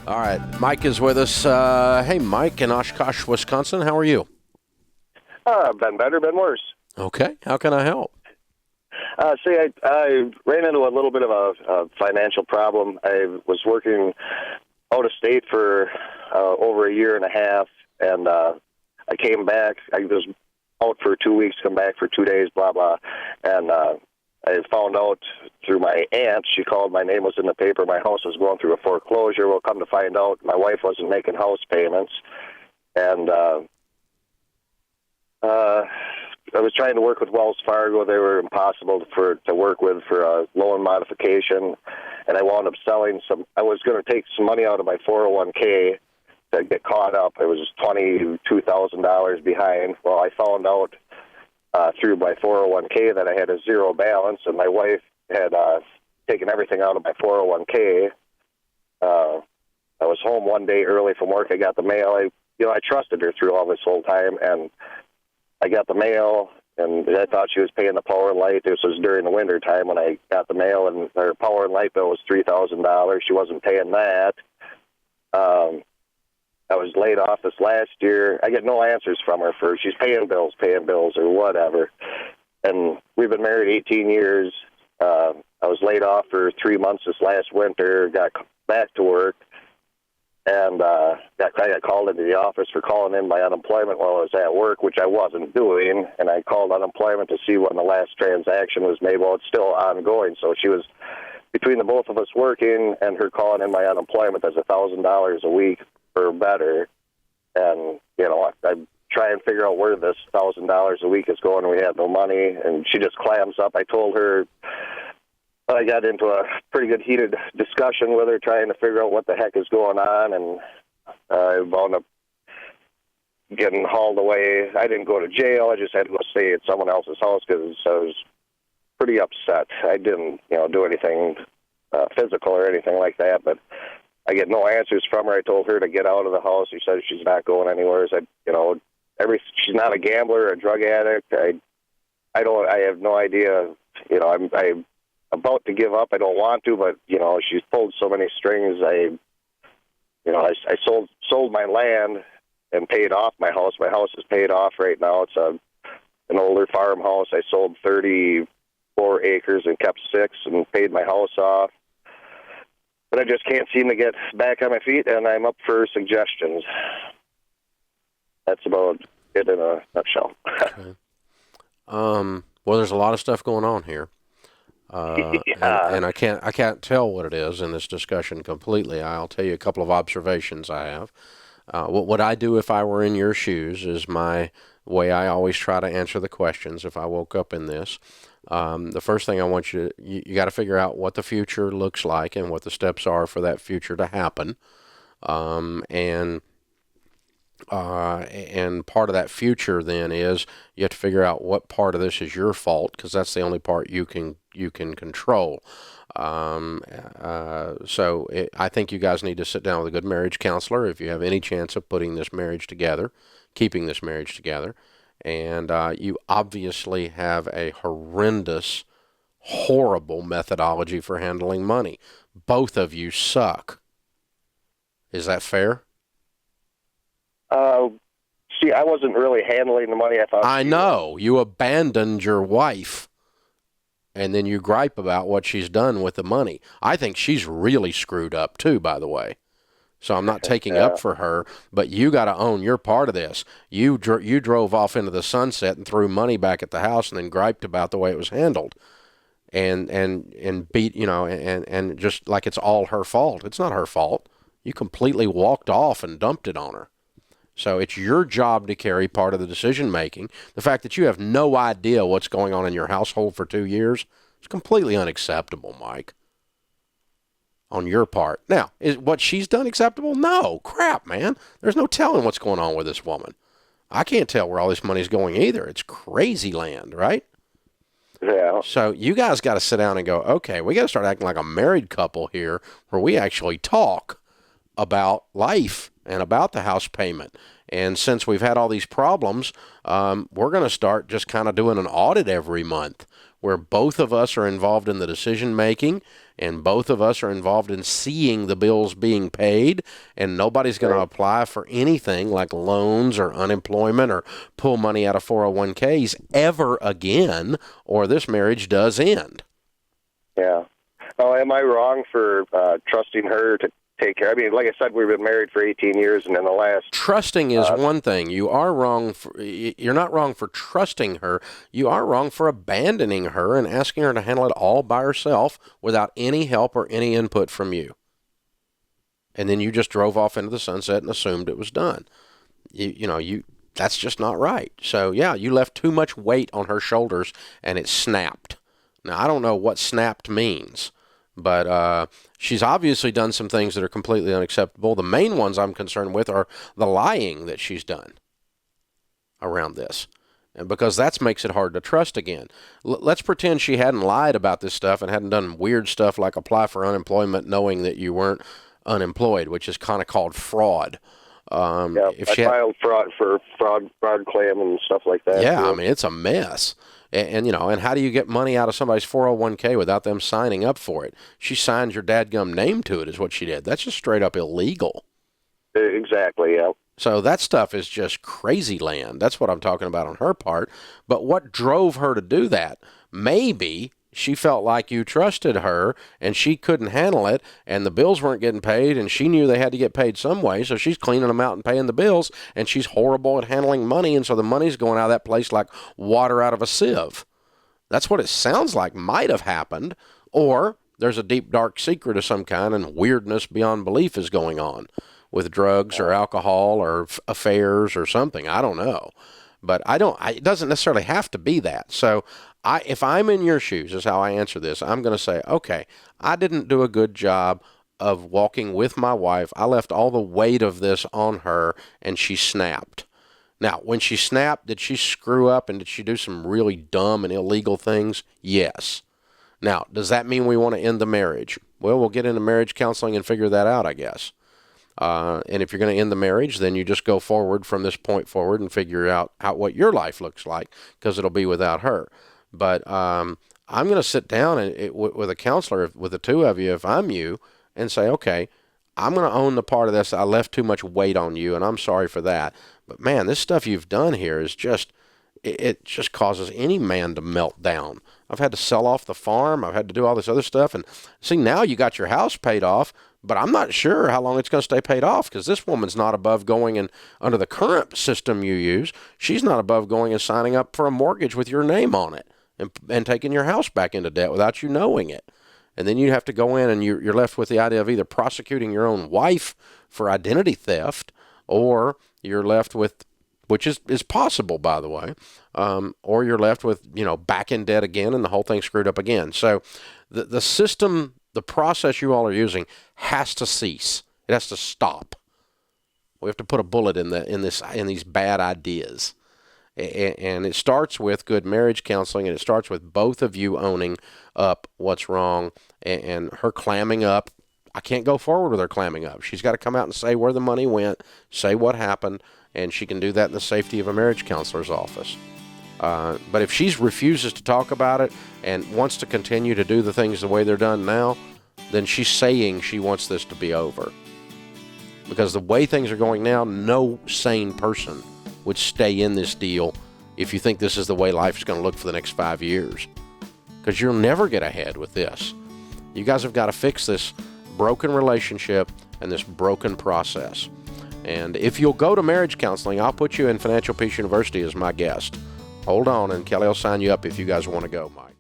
All right, Mike is with us. Hey, Mike in Oshkosh, Wisconsin. How are you? Been better, been worse. Okay. How can I help? I ran into a little bit of a financial problem. I was working out of state for over a year and a half, and I came back. I was out for 2 weeks, come back for 2 days, blah, blah. And I found out through my aunt, she called, my name was in the paper, my house was going through a foreclosure. Well, come to find out, my wife wasn't making house payments. And I was trying to work with Wells Fargo. They were impossible to work with for a loan modification, and I wound up selling some. I was going to take some money out of my 401k to get caught up. It was $22,000 behind. Well, I found out through my 401k that I had a zero balance, and my wife had taken everything out of my 401k. I was home one day early from work. I got the mail. I trusted her through all this whole time, and I got the mail, and I thought she was paying the power and light. This was during the winter time when I got the mail, and her power and light bill was $3,000. She wasn't paying that. I was laid off this last year. I get no answers from her for she's paying bills or whatever. And we've been married 18 years. I was laid off for 3 months this last winter, got back to work, and I got called into the office for calling in my unemployment while I was at work, which I wasn't doing, and I called unemployment to see when the last transaction was made. Well, it's still ongoing, so she was, between the both of us working and her calling in my unemployment, that's $1,000 a week or better, and, I try and figure out where this $1,000 a week is going, and we have no money, and she just clams up. I told her, I got into a pretty good heated discussion with her trying to figure out what the heck is going on, and I wound up getting hauled away. I didn't go to jail. I just had to go stay at someone else's house because I was pretty upset. I didn't, do anything physical or anything like that, but I get no answers from her. I told her to get out of the house. She says she's not going anywhere. She's not a gambler or a drug addict. I have no idea. I'm about to give up. I don't want to, but she's pulled so many strings. I sold my land and paid off my house. My house is paid off right now. It's an older farmhouse. I sold 34 acres and kept 6 and paid my house off. But I just can't seem to get back on my feet, and I'm up for suggestions. That's about it in a nutshell. Okay. Well, there's a lot of stuff going on here. Yeah. And I can't tell what it is in this discussion completely. I'll tell you a couple of observations I have. What would I do if I were in your shoes is my way I always try to answer the questions if I woke up in this. The first thing I want you got to figure out what the future looks like and what the steps are for that future to happen. And part of that future then is you have to figure out what part of this is your fault, because that's the only part you can control. I think you guys need to sit down with a good marriage counselor if you have any chance of putting this marriage together, keeping this marriage together. And you obviously have a horrendous, horrible methodology for handling money. Both of you suck. Is that fair? I wasn't really handling the money. I know. You abandoned your wife, and then you gripe about what she's done with the money. I think she's really screwed up, too, by the way. So I'm not taking up for her, but you got to own your part of this. You drove off into the sunset and threw money back at the house and then griped about the way it was handled. And beat, and just like it's all her fault. It's not her fault. You completely walked off and dumped it on her. So it's your job to carry part of the decision making. The fact that you have no idea what's going on in your household for 2 years is completely unacceptable, Mike, on your part. Now, is what she's done acceptable? No. Crap, man. There's no telling what's going on with this woman. I can't tell where all this money's going either. It's crazy land, right? Yeah. So you guys got to sit down and go, okay, we got to start acting like a married couple here where we actually talk about life and about the house payment. And since we've had all these problems, we're going to start just kind of doing an audit every month where both of us are involved in the decision making and both of us are involved in seeing the bills being paid, and nobody's going to apply for anything like loans or unemployment or pull money out of 401ks ever again, or this marriage does end. Yeah. Oh, am I wrong for trusting her to take care? I mean, like I said, we've been married for 18 years, and in the last... Trusting is one thing. You're not wrong for trusting her. You are wrong for abandoning her and asking her to handle it all by herself without any help or any input from you. And then you just drove off into the sunset and assumed it was done. That's just not right. So, yeah, you left too much weight on her shoulders, and it snapped. Now, I don't know what snapped means, but she's obviously done some things that are completely unacceptable. The main ones I'm concerned with are the lying that she's done around this, and because that makes it hard to trust again. Let's pretend she hadn't lied about this stuff and hadn't done weird stuff like apply for unemployment knowing that you weren't unemployed, which is kind of called fraud. If I filed fraud claim and stuff like that. Yeah, too. I mean, it's a mess. And how do you get money out of somebody's 401k without them signing up for it? She signed your dadgum name to it is what she did. That's just straight up illegal. Exactly, yeah. So that stuff is just crazy land. That's what I'm talking about on her part. But what drove her to do that? Maybe she felt like you trusted her and she couldn't handle it and the bills weren't getting paid and she knew they had to get paid some way, so she's cleaning them out and paying the bills, and she's horrible at handling money, and so the money's going out of that place like water out of a sieve. That's what it sounds like might have happened. Or there's a deep, dark secret of some kind and weirdness beyond belief is going on with drugs or alcohol or affairs or something. I don't know. But it doesn't necessarily have to be that. So if I'm in your shoes, is how I answer this, I'm going to say, okay, I didn't do a good job of walking with my wife. I left all the weight of this on her, and she snapped. Now, when she snapped, did she screw up and did she do some really dumb and illegal things? Yes. Now, does that mean we want to end the marriage? Well, we'll get into marriage counseling and figure that out, I guess. And if you're going to end the marriage, then you just go forward from this point forward and figure out what your life looks like, because it'll be without her. But I'm going to sit down with a counselor, with the two of you, if I'm you, and say, okay, I'm going to own the part of this. I left too much weight on you, and I'm sorry for that. But, man, this stuff you've done here is it just causes any man to melt down. I've had to sell off the farm. I've had to do all this other stuff. And, see, now you got your house paid off, but I'm not sure how long it's going to stay paid off, because this woman's not above going and under the current system you use, she's not above going and signing up for a mortgage with your name on it and taking your house back into debt without you knowing it. And then you have to go in and you're left with the idea of either prosecuting your own wife for identity theft, or you're left with, which is possible, by the way, or you're left with, back in debt again and the whole thing screwed up again. So the system, the process you all are using has to cease. It has to stop. We have to put a bullet in these bad ideas. And it starts with good marriage counseling, and it starts with both of you owning up what's wrong, and her clamming up. I can't go forward with her clamming up. She's got to come out and say where the money went, say what happened, and she can do that in the safety of a marriage counselor's office. But if she refuses to talk about it and wants to continue to do the things the way they're done now, then she's saying she wants this to be over. Because the way things are going now, no sane person would stay in this deal if you think this is the way life is going to look for the next 5 years. Because you'll never get ahead with this. You guys have got to fix this broken relationship and this broken process. And if you'll go to marriage counseling, I'll put you in Financial Peace University as my guest. Hold on, and Kelly will sign you up if you guys want to go, Mike.